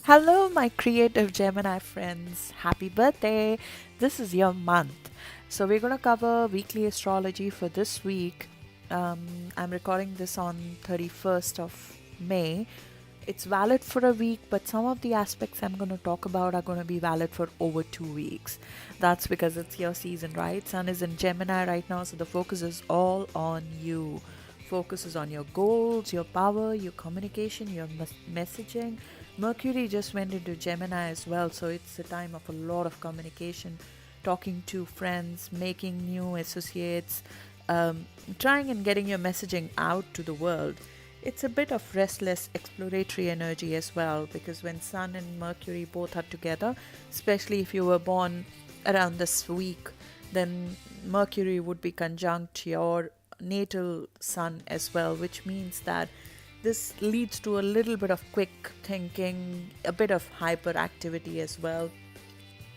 Hello, my creative Gemini friends. Happy birthday! This is your month. So, we're going to cover weekly astrology for this week. I'm recording this on 31st of May. It's valid for a week, but some of the aspects I'm going to talk about are going to be valid for over 2 weeks. That's because it's your season, right? Sun is in Gemini right now, so the focus is all on you. Focus is on your goals, your power, your communication, your messaging. Mercury just went into Gemini as well, so it's a time of a lot of communication, talking to friends, making new associates, trying and getting your messaging out to the world. It's a bit of restless exploratory energy as well, because when Sun and Mercury both are together, especially if you were born around this week, then Mercury would be conjunct your natal Sun as well, which means that this leads to a little bit of quick thinking, a bit of hyperactivity as well.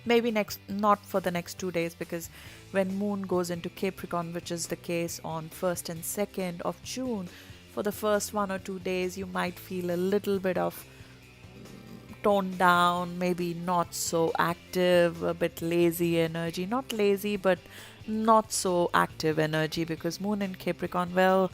Maybe not for the next 2 days, because when Moon goes into Capricorn, which is the case on 1st and 2nd of June, for the first 1 or 2 days, you might feel a little bit of toned down, maybe not so active, a bit lazy energy. Not lazy, but not so active energy, because Moon in Capricorn, well,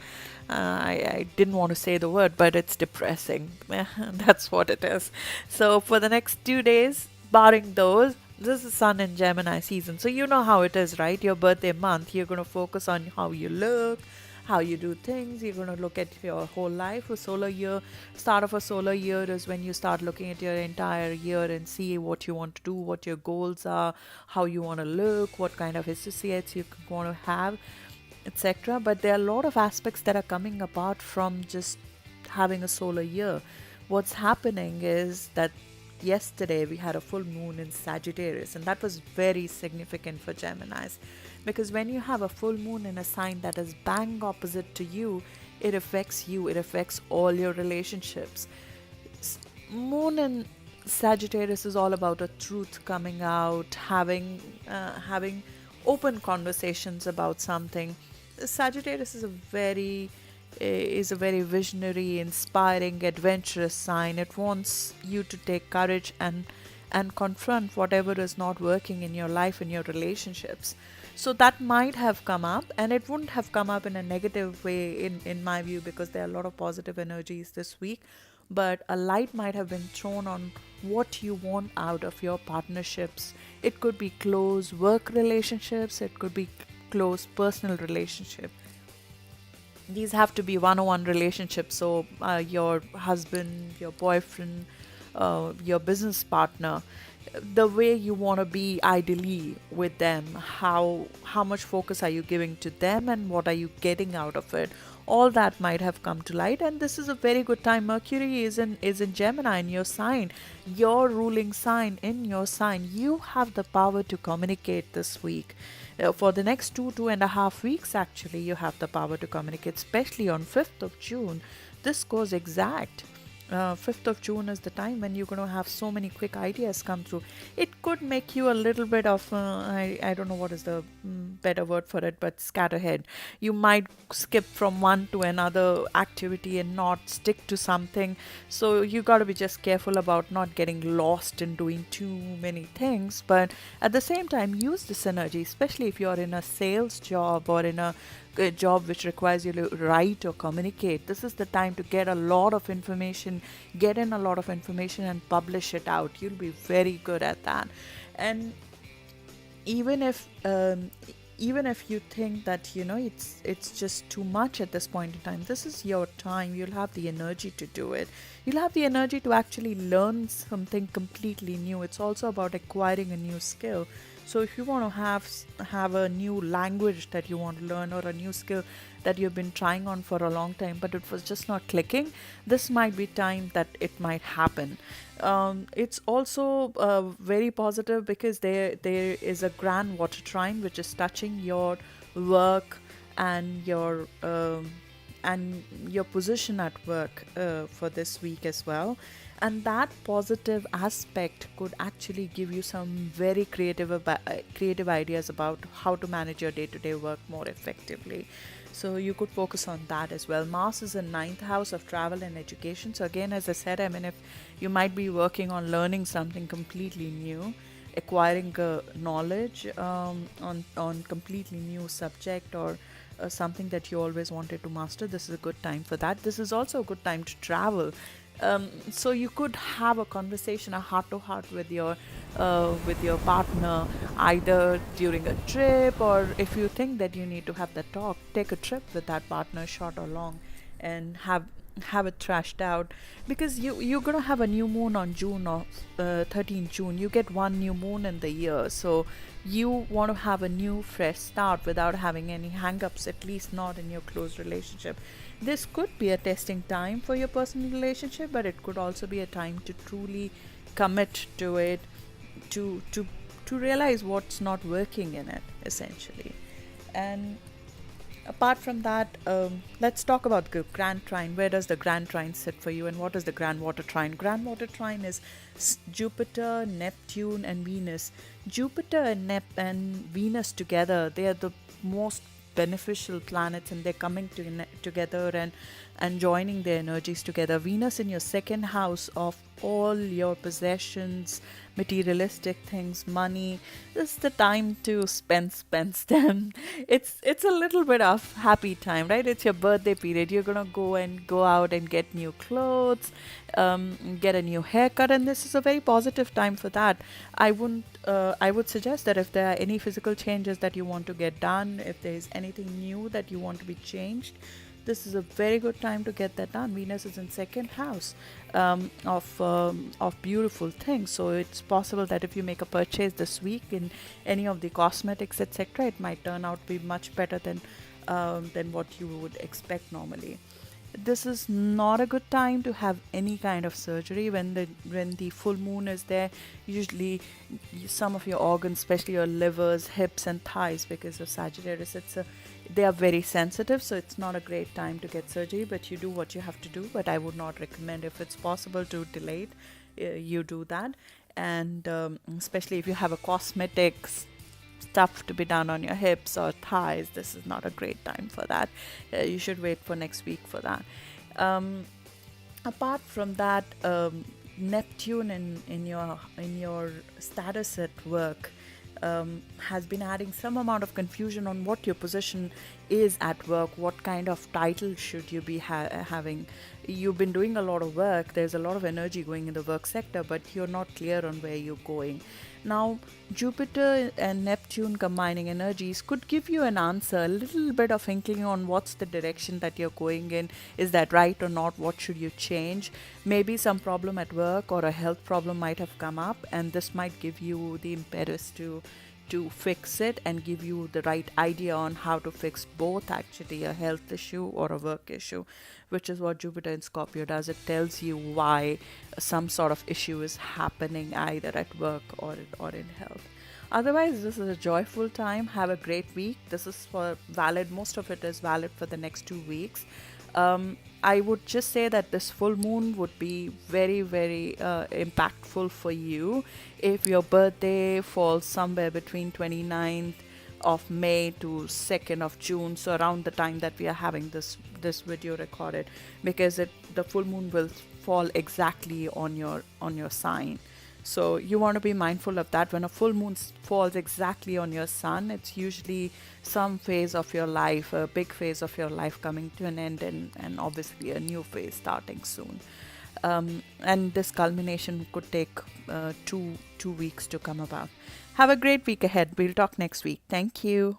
I didn't want to say the word, but it's depressing. That's what it is. So for the next 2 days, barring those, this is Sun in Gemini season. So you know how it is, right? Your birthday month, you're going to focus on how you look, how you do things. You're going to look at your whole life. A solar year, start of a solar year is when you start looking at your entire year and see what you want to do, what your goals are, how you want to look, what kind of associates you want to have, etc. But there are a lot of aspects that are coming apart from just having a solar year. What's happening is that yesterday we had a full moon in Sagittarius, and that was very significant for Geminis, because when you have a full moon in a sign that is bang opposite to you, it affects you, it affects all your relationships. Moon in Sagittarius is all about a truth coming out, having open conversations about something. Sagittarius is a very visionary, inspiring, adventurous sign. It wants you to take courage and confront whatever is not working in your life and your relationships. So that might have come up, and it wouldn't have come up in a negative way in my view, because there are a lot of positive energies this week. But a light might have been thrown on what you want out of your partnerships. It could be close work relationships, it could be close personal relationship. These have to be one-on-one relationships. So your husband, your boyfriend, your business partner, the way you want to be ideally with them, how much focus are you giving to them, and what are you getting out of it. All that might have come to light, and this is a very good time. Mercury is in Gemini, in your sign, your ruling sign. In your sign, you have the power to communicate this week. For the next 2.5 weeks, actually, you have the power to communicate, especially on 5th of June. This goes exact. 5th of June is the time when you're going to have so many quick ideas come through. It could make you a little bit of, I don't know what is the better word for it, but scatterhead. You might skip from one to another activity and not stick to something. So you got to be just careful about not getting lost in doing too many things. But at the same time, use this energy, especially if you're in a sales job or in a job which requires you to write or communicate. This is the time to get a lot of information, get in a lot of information and publish it out. You'll be very good at that. And even if you think that it's just too much at this point in time, this is your time. You'll have the energy to do it. You'll have the energy to actually learn something completely new. It's also about acquiring a new skill. So if you want to have a new language that you want to learn, or a new skill that you've been trying on for a long time but it was just not clicking, this might be time that it might happen. It's also very positive, because there is a grand water trine which is touching your work and your position at work for this week as well. And that positive aspect could actually give you some very creative ideas about how to manage your day-to-day work more effectively. So you could focus on that as well. Mars is in ninth house of travel and education. So again, as I said, I mean, if you might be working on learning something completely new, acquiring knowledge on completely new subject, or something that you always wanted to master, this is a good time for that. This is also a good time to travel. So you could have a conversation, a heart to heart with your partner, either during a trip, or if you think that you need to have that talk, take a trip with that partner, short or long, and have it thrashed out. Because you're gonna have a new moon on June, or 13th June. You get one new moon in the year, so you want to have a new fresh start without having any hang-ups, at least not in your close relationship. This could be a testing time for your personal relationship, but it could also be a time to truly commit to it, to to to realize what's not working in it, essentially. And apart from that, let's talk about the grand trine. Where does the grand trine sit for you, and what is the grand water trine? Grand water trine is Jupiter, Neptune, and Venus. Jupiter and and Venus together, they are the most beneficial planets, and they're coming together and joining their energies together. Venus in your second house of all your possessions, materialistic things, money. This is the time to spend them. It's a little bit of happy time, right? It's your birthday period. You're gonna go out and get new clothes, get a new haircut, and this is a very positive time for that. I would suggest that if there are any physical changes that you want to get done, if there is anything new that you want to be changed, this is a very good time to get that done. Venus is in second house of beautiful things, so it's possible that if you make a purchase this week in any of the cosmetics, etc., it might turn out to be much better than what you would expect normally. This is not a good time to have any kind of surgery when the full moon is there. Usually some of your organs, especially your livers, hips and thighs, because of Sagittarius, they are very sensitive, so it's not a great time to get surgery, but you do what you have to do. But I would not recommend, if it's possible to delay it, you do that. And especially if you have a cosmetics stuff to be done on your hips or thighs, this is not a great time for that. You should wait for next week for that. Apart from that, Neptune in your status at work has been adding some amount of confusion on what your position is at work. What kind of title should you be having? You've been doing a lot of work, there's a lot of energy going in the work sector, but you're not clear on where you're going. Now, Jupiter and Neptune combining energies could give you an answer, a little bit of inkling on what's the direction that you're going in. Is that right or not? What should you change? Maybe some problem at work or a health problem might have come up, and this might give you the impetus to fix it and give you the right idea on how to fix both, actually, a health issue or a work issue, which is what Jupiter in Scorpio does. It tells you why some sort of issue is happening either at work or in health. Otherwise, this is a joyful time. Have a great week. This is for valid, most of it is valid for the next 2 weeks. I would just say that this full moon would be very, very impactful for you if your birthday falls somewhere between 29th of May to 2nd of June, so around the time that we are having this video recorded, because the full moon will fall exactly on your sign. So you want to be mindful of that. When a full moon falls exactly on your sun, it's usually some phase of your life, a big phase of your life coming to an end, and obviously a new phase starting soon. And this culmination could take 2 weeks to come about. Have a great week ahead. We'll talk next week. Thank you.